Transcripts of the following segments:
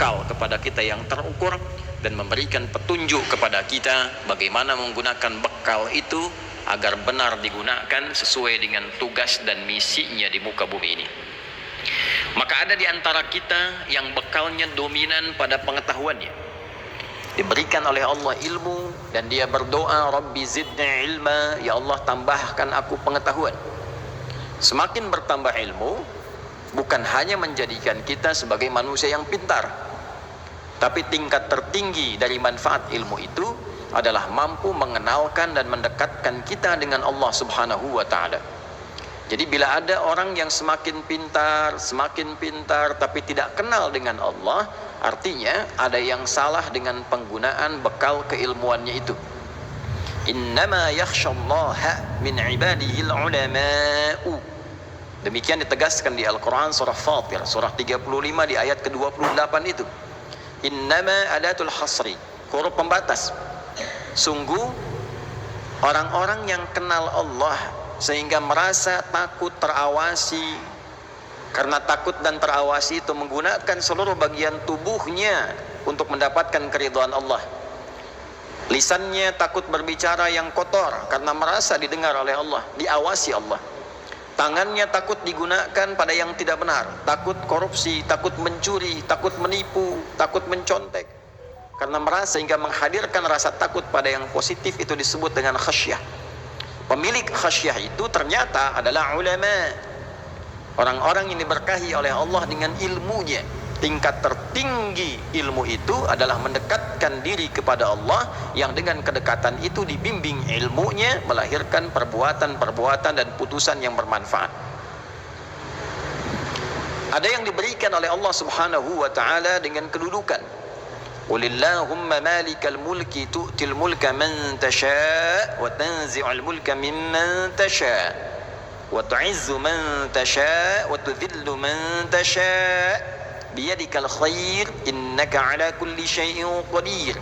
bekal kepada kita yang terukur dan memberikan petunjuk kepada kita bagaimana menggunakan bekal itu agar benar digunakan sesuai dengan tugas dan misinya di muka bumi ini. Maka ada di antara kita yang bekalnya dominan pada pengetahuannya, diberikan oleh Allah ilmu dan dia berdoa, Rabbi zidni ilma, ya Allah tambahkan aku pengetahuan. Semakin bertambah ilmu bukan hanya menjadikan kita sebagai manusia yang pintar, tapi tingkat tertinggi dari manfaat ilmu itu adalah mampu mengenalkan dan mendekatkan kita dengan Allah Subhanahu wa ta'ala. Jadi bila ada orang yang semakin pintar tapi tidak kenal dengan Allah, artinya ada yang salah dengan penggunaan bekal keilmuannya itu. Innama yakhshallaha min ibadihil ulama'u. Demikian ditegaskan di Al-Quran surah Fatir, surah 35 di ayat ke-28 itu. Innama adatul hasri, huruf pembatas. Sungguh orang-orang yang kenal Allah sehingga merasa takut terawasi, karena takut dan terawasi itu menggunakan seluruh bagian tubuhnya untuk mendapatkan keridhaan Allah. Lisannya takut berbicara yang kotor karena merasa didengar oleh Allah, diawasi Allah. Tangannya takut digunakan pada yang tidak benar, takut korupsi, takut mencuri, takut menipu, takut mencontek, karena merasa hingga menghadirkan rasa takut pada yang positif, itu disebut dengan khasyah. Pemilik khasyah itu ternyata adalah ulama, orang-orang yang diberkahi oleh Allah dengan ilmunya. Tingkat tertinggi ilmu itu adalah mendekatkan diri kepada Allah, yang dengan kedekatan itu dibimbing ilmunya melahirkan perbuatan-perbuatan dan putusan yang bermanfaat. Ada yang diberikan oleh Allah Subhanahu wa ta'ala dengan kedudukan. Qulillahumma malikal mulki tu'til mulka man tasha' wa tanzi'ul mulka mimman tasha' wa tu'izzu man tasha' wa tudhillu man tasha' biyadikal khair innaka ala kulli syai'in qadir.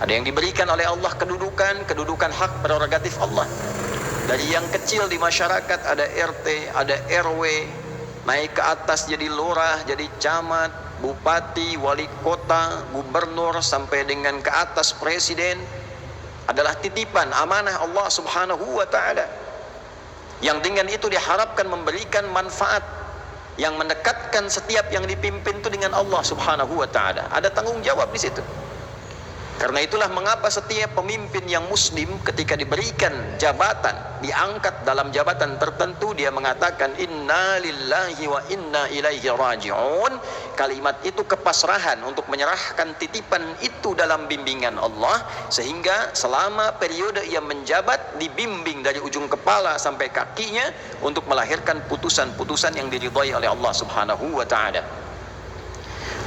Ada yang diberikan oleh Allah kedudukan hak prerogatif Allah. Dari yang kecil di masyarakat ada RT, ada RW, naik ke atas jadi lurah, jadi camat, bupati, wali kota, gubernur, sampai dengan ke atas presiden, adalah titipan amanah Allah Subhanahu wa ta'ala, yang dengan itu diharapkan memberikan manfaat, yang mendekatkan setiap yang dipimpin itu dengan Allah Subhanahu wa ta'ala. Ada tanggung jawab di situ. Karena itulah mengapa setiap pemimpin yang muslim ketika diberikan jabatan, diangkat dalam jabatan tertentu, dia mengatakan inna lillahi wa inna ilaihi raji'un. Kalimat itu kepasrahan untuk menyerahkan titipan itu dalam bimbingan Allah, sehingga selama periode ia menjabat dibimbing dari ujung kepala sampai kakinya untuk melahirkan putusan-putusan yang diridhai oleh Allah Subhanahu wa ta'ala.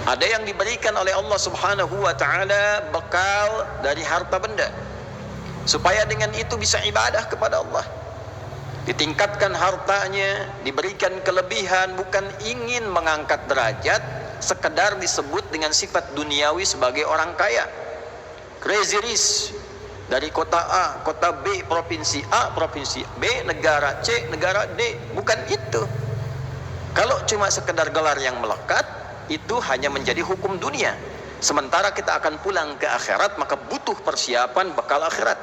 Ada yang diberikan oleh Allah Subhanahu wa ta'ala bekal dari harta benda, supaya dengan itu bisa ibadah kepada Allah. Ditingkatkan hartanya, diberikan kelebihan, bukan ingin mengangkat derajat, sekedar disebut dengan sifat duniawi sebagai orang kaya. Crazy rich, dari kota A, kota B, provinsi A, provinsi B, negara C, negara D. Bukan itu. Kalau cuma sekedar gelar yang melekat, itu hanya menjadi hukum dunia. Sementara kita akan pulang ke akhirat, maka butuh persiapan bekal akhirat.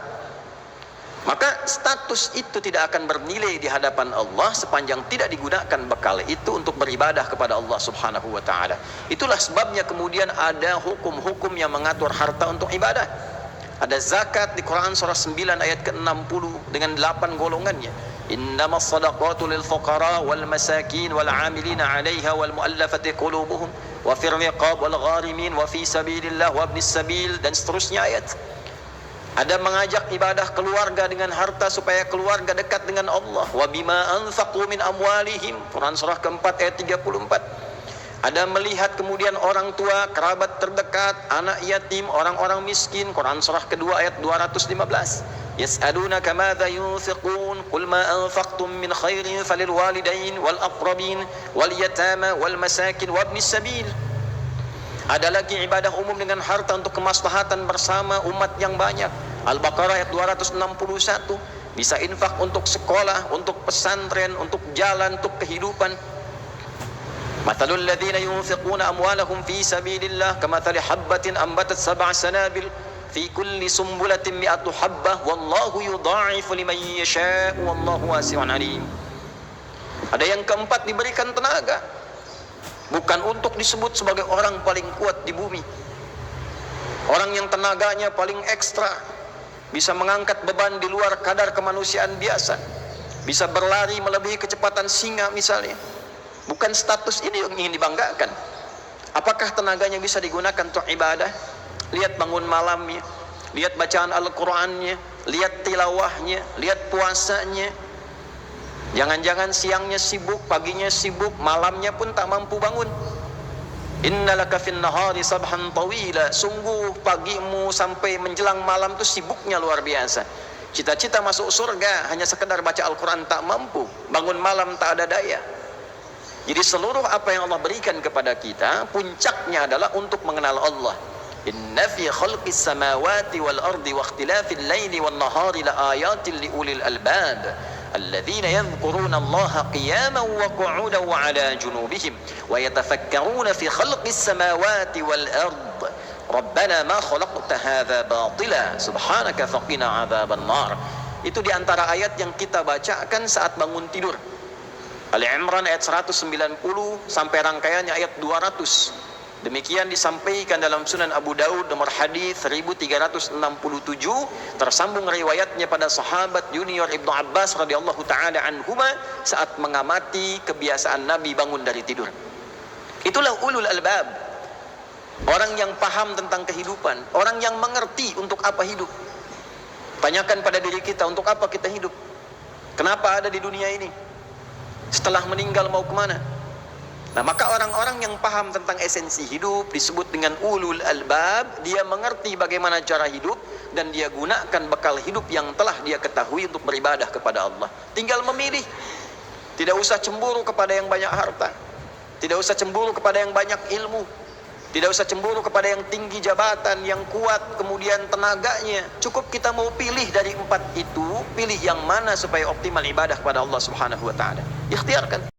Maka status itu tidak akan bernilai di hadapan Allah sepanjang tidak digunakan bekal itu untuk beribadah kepada Allah Subhanahu wa ta'ala. Itulah sebabnya kemudian ada hukum-hukum yang mengatur harta untuk ibadah. Ada zakat di Quran surah 9 ayat ke-60 dengan 8 golongannya. Innamas sadaqatu lil fuqara wal masakin wal 'amilina 'alaiha wal mu'allafati qulubuhum wa fir riqab wal gharimin wa fi sabilillah wa ibnis sabil, dan seterusnya ayat. Ada mengajak ibadah keluarga dengan harta supaya keluarga dekat dengan Allah. Wa bima anfaqu min amwalihim, Quran surah keempat ayat 34. Ada melihat kemudian orang tua, kerabat terdekat, anak yatim, orang-orang miskin, Quran surah kedua ayat 215. Yas'alunaka madza yunfiqun qul ma anfaqtum min khairin falil walidain wal aqrabin wal yatama wal masakin wa ibnis sabil. Ada lagi ibadah umum dengan harta untuk kemaslahatan bersama umat yang banyak. Al-Baqarah ayat 261. Bisa infak untuk sekolah, untuk pesantren, untuk jalan, untuk kehidupan. Mathalul ladzina yunfiquna amwalahum fi sabilillah kamathali habbatin ambatat sab'a sanabil fi kulli sumbulatin mi'atu habbah wallahu yudha'ifu liman yasha'u wallahu wasi'un 'alim. Ada yang keempat, diberikan tenaga, bukan untuk disebut sebagai orang paling kuat di bumi, orang yang tenaganya paling ekstra, bisa mengangkat beban di luar kadar kemanusiaan biasa, bisa berlari melebihi kecepatan singa misalnya. Bukan status ini yang ingin dibanggakan. Apakah tenaganya bisa digunakan untuk ibadah? Lihat bangun malamnya, lihat bacaan Al-Qur'annya, lihat tilawahnya, lihat puasanya. Jangan-jangan siangnya sibuk, paginya sibuk, malamnya pun tak mampu bangun. Innalaka fin nahari sabhan tawila. Sungguh pagimu sampai menjelang malam itu sibuknya luar biasa. Cita-cita masuk surga hanya sekedar baca Al-Quran tak mampu, bangun malam tak ada daya. Jadi seluruh apa yang Allah berikan kepada kita, puncaknya adalah untuk mengenal Allah. Inna fi khalqis samawati wal ardi wa ikhtilafil laili wan nahari la ayatin li ulil albab الذين يذكرون الله قياما وقعودا وعلى جنوبهم ويتفكرون في خلق السماوات والأرض ربنا ما خلقت هذا باطلا سبحانك فقنا عذاب النار. Itu diantara ayat yang kita bacakan saat bangun tidur. Ali Imran ayat 190 sampai rangkaiannya ayat 200. Demikian disampaikan dalam Sunan Abu Daud nomor hadis 1367, tersambung riwayatnya pada sahabat junior Ibnu Abbas radhiyallahu taala anhuma saat mengamati kebiasaan Nabi bangun dari tidur. Itulah ulul albab, orang yang paham tentang kehidupan, orang yang mengerti untuk apa hidup. Tanyakan pada diri kita, untuk apa kita hidup? Kenapa ada di dunia ini? Setelah meninggal mau kemana? Nah, maka orang-orang yang paham tentang esensi hidup disebut dengan ulul albab. Dia mengerti bagaimana cara hidup dan dia gunakan bekal hidup yang telah dia ketahui untuk beribadah kepada Allah. Tinggal memilih. Tidak usah cemburu kepada yang banyak harta, tidak usah cemburu kepada yang banyak ilmu, tidak usah cemburu kepada yang tinggi jabatan, yang kuat kemudian tenaganya. Cukup kita mau pilih dari empat itu, pilih yang mana supaya optimal ibadah kepada Allah Subhanahu wa taala. Ikhtiarkan.